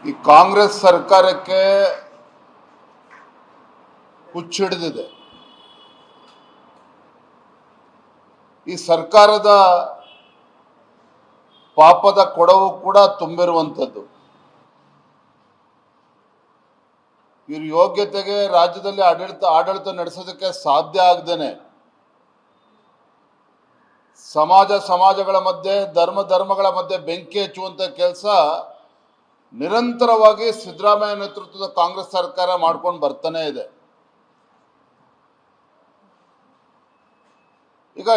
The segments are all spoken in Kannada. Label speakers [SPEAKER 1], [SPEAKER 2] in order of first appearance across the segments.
[SPEAKER 1] ಈ ಕಾಂಗ್ರೆಸ್ ಸರ್ಕಾರಕ್ಕೆ ಹುಚ್ಚಿಡಿದಿದೆ. ಈ ಸರ್ಕಾರದ ಪಾಪದ ಕೊಡವು ಕೂಡ ತುಂಬಿರುವಂಥದ್ದು. ಇವ್ರ ಯೋಗ್ಯತೆಗೆ ರಾಜ್ಯದಲ್ಲಿ ಆಡಳಿತ ನಡೆಸೋದಕ್ಕೆ ಸಾಧ್ಯ ಆಗದೇನೆ ಸಮಾಜಗಳ ಮಧ್ಯೆ ಧರ್ಮಗಳ ಮಧ್ಯೆ ಬೆಂಕಿ ಹಚ್ಚುವಂತ ಕೆಲಸ ನಿರಂತರವಾಗಿ ಸಿದ್ದರಾಮಯ್ಯ ನೇತೃತ್ವದ ಕಾಂಗ್ರೆಸ್ ಸರ್ಕಾರ ಮಾಡ್ಕೊಂಡು ಬರ್ತಾನೆ ಇದೆ. ಈಗ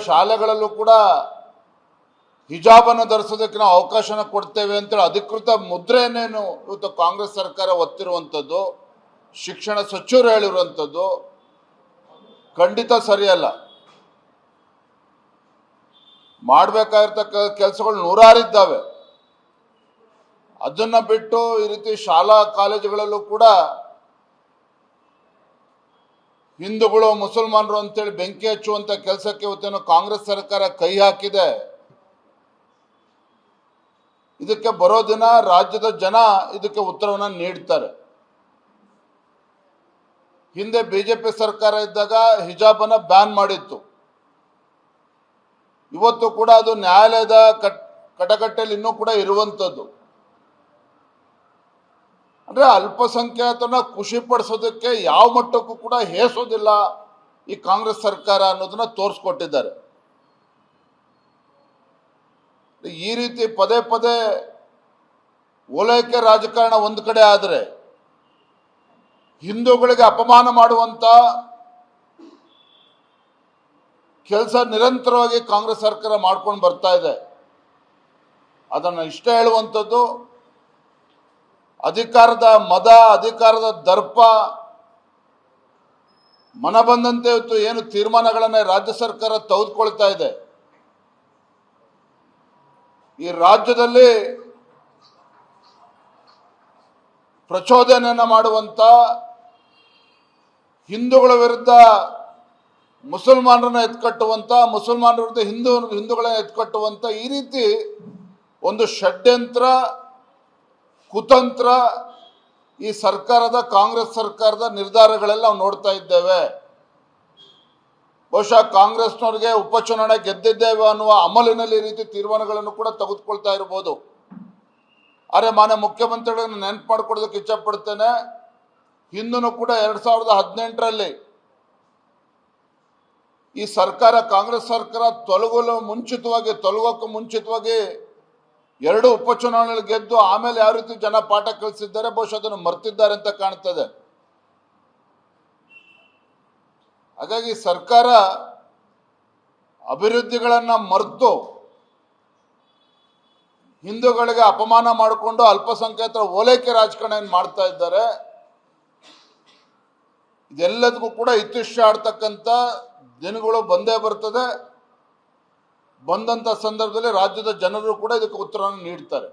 [SPEAKER 1] ಶಾಲೆಗಳಲ್ಲೂ ಕೂಡ ಹಿಜಾಬನ್ನು ಧರಿಸೋದಕ್ಕೆ ನಾವು ಅವಕಾಶನ ಕೊಡ್ತೇವೆ ಅಂತೇಳಿ ಅಧಿಕೃತ ಮುದ್ರೆಯನ್ನೇನು ಇವತ್ತು ಕಾಂಗ್ರೆಸ್ ಸರ್ಕಾರ ಒತ್ತಿರುವಂಥದ್ದು, ಶಿಕ್ಷಣ ಸಚಿವರು ಹೇಳಿರುವಂಥದ್ದು ಖಂಡಿತ ಸರಿಯಲ್ಲ. ಮಾಡಬೇಕಾಗಿರ್ತಕ್ಕ ಕೆಲಸಗಳು ನೂರಾರಿದ್ದಾವೆ. ಅದನ್ನ ಬಿಟ್ಟು ಈ ರೀತಿ ಶಾಲಾ ಕಾಲೇಜುಗಳಲ್ಲೂ ಕೂಡ ಹಿಂದೂಗಳು ಮುಸಲ್ಮಾನರು ಅಂತೇಳಿ ಬೆಂಕಿ ಹಚ್ಚುವಂತ ಕೆಲಸಕ್ಕೆ ಇವತ್ತೇನು ಕಾಂಗ್ರೆಸ್ ಸರ್ಕಾರ ಕೈ ಹಾಕಿದೆ. ಇದಕ್ಕೆ ಬರೋ ದಿನ ರಾಜ್ಯದ ಜನ ಇದಕ್ಕೆ ಉತ್ತರವನ್ನ ನೀಡ್ತಾರೆ. ಹಿಂದೆ ಬಿಜೆಪಿ ಸರ್ಕಾರ ಇದ್ದಾಗ ಹಿಜಾಬನ್ನ ಬ್ಯಾನ್ ಮಾಡಿತ್ತು. ಇವತ್ತು ಕೂಡ ಅದು ನ್ಯಾಯಾಲಯದ ಕಟಕಟೆಯಲ್ಲಿ ಇನ್ನೂ ಕೂಡ ಇರುವಂಥದ್ದು. ಅಂದ್ರೆ ಅಲ್ಪಸಂಖ್ಯಾತರನ್ನ ಖುಷಿ ಪಡಿಸೋದಕ್ಕೆ ಯಾವ ಮಟ್ಟಕ್ಕೂ ಕೂಡ ಹೇಸೋದಿಲ್ಲ ಈ ಕಾಂಗ್ರೆಸ್ ಸರ್ಕಾರ ಅನ್ನೋದನ್ನ ತೋರಿಸ್ಕೊಟ್ಟಿದ್ದಾರೆ. ಈ ರೀತಿ ಪದೇ ಪದೇ ಓಲೈಕೆ ರಾಜಕಾರಣ ಒಂದು ಕಡೆ ಆದರೆ ಹಿಂದೂಗಳಿಗೆ ಅಪಮಾನ ಮಾಡುವಂತ ಕೆಲಸ ನಿರಂತರವಾಗಿ ಕಾಂಗ್ರೆಸ್ ಸರ್ಕಾರ ಮಾಡ್ಕೊಂಡು ಬರ್ತಾ ಇದೆ. ಅದನ್ನು ಇಷ್ಟ ಹೇಳುವಂಥದ್ದು, ಅಧಿಕಾರದ ಮದ, ಅಧಿಕಾರದ ದರ್ಪ, ಮನ ಬಂದಂತೆ ಇವತ್ತು ಏನು ತೀರ್ಮಾನಗಳನ್ನ ರಾಜ್ಯ ಸರ್ಕಾರ ತೆಗೆದುಕೊಳ್ತಾ ಇದೆ. ಈ ರಾಜ್ಯದಲ್ಲಿ ಪ್ರಚೋದನೆಯನ್ನ ಮಾಡುವಂತ, ಹಿಂದೂಗಳ ವಿರುದ್ಧ ಮುಸಲ್ಮಾನರನ್ನ ಎತ್ಕಟ್ಟುವಂತ, ಮುಸಲ್ಮಾನರ ವಿರುದ್ಧ ಹಿಂದೂಗಳನ್ನ ಎತ್ಕಟ್ಟುವಂತ ಈ ರೀತಿ ಒಂದು ಷಡ್ಯಂತ್ರ, ಕುತಂತ್ರ ಈ ಸರ್ಕಾರದ, ಕಾಂಗ್ರೆಸ್ ಸರ್ಕಾರದ ನಿರ್ಧಾರಗಳೆಲ್ಲ ನಾವು ನೋಡ್ತಾ ಇದ್ದೇವೆ. ಬಹುಶಃ ಕಾಂಗ್ರೆಸ್ನವ್ರಿಗೆ ಉಪಚುನಾವಣೆ ಗೆದ್ದಿದ್ದೇವೆ ಅನ್ನುವ ಅಮಲಿನಲ್ಲಿ ಈ ರೀತಿ ತೀರ್ಮಾನಗಳನ್ನು ಕೂಡ ತೆಗೆದುಕೊಳ್ತಾ ಇರಬಹುದು. ಆದರೆ ಮಾನ್ಯ ಮುಖ್ಯಮಂತ್ರಿಗಳನ್ನು ನೆನಪು ಮಾಡಿಕೊಡೋದಕ್ಕೆ ಇಚ್ಛೆ ಪಡ್ತೇನೆ. ಹಿಂದೂ ಕೂಡ 2018ರಲ್ಲಿ ಈ ಸರ್ಕಾರ, ಕಾಂಗ್ರೆಸ್ ಸರ್ಕಾರ ತೊಲಗೋಕ್ಕೂ ಮುಂಚಿತವಾಗಿ 2 ಉಪಚುನಾವಣೆಗಳು ಗೆದ್ದು ಆಮೇಲೆ ಯಾವ ರೀತಿ ಜನ ಪಾಠ ಕಲಿಸಿದ್ದಾರೆ, ಬಹುಶಃ ಅದನ್ನು ಮರ್ತಿದ್ದಾರೆ ಅಂತ ಕಾಣ್ತದೆ. ಹಾಗಾಗಿ ಸರ್ಕಾರ ಅಭಿವೃದ್ಧಿಗಳನ್ನ ಮರೆತು ಹಿಂದೂಗಳಿಗೆ ಅಪಮಾನ ಮಾಡಿಕೊಂಡು ಅಲ್ಪಸಂಖ್ಯಾತರ ಓಲೈಕೆ ರಾಜಕಾರಣ ಮಾಡ್ತಾ ಇದ್ದಾರೆ. ಇದೆಲ್ಲದಕ್ಕೂ ಕೂಡ ಇತಿಶ್ಯ ಆಡ್ತಕ್ಕಂಥ ದಿನಗಳು ಬಂದೇ ಬರ್ತದೆ. ಬಂದಂತ ಸಂದರ್ಭದಲ್ಲಿ ರಾಜ್ಯದ ಜನರು ಕೂಡ ಇದಕ್ಕೆ ಉತ್ತರವನ್ನು ನೀಡ್ತಾರೆ.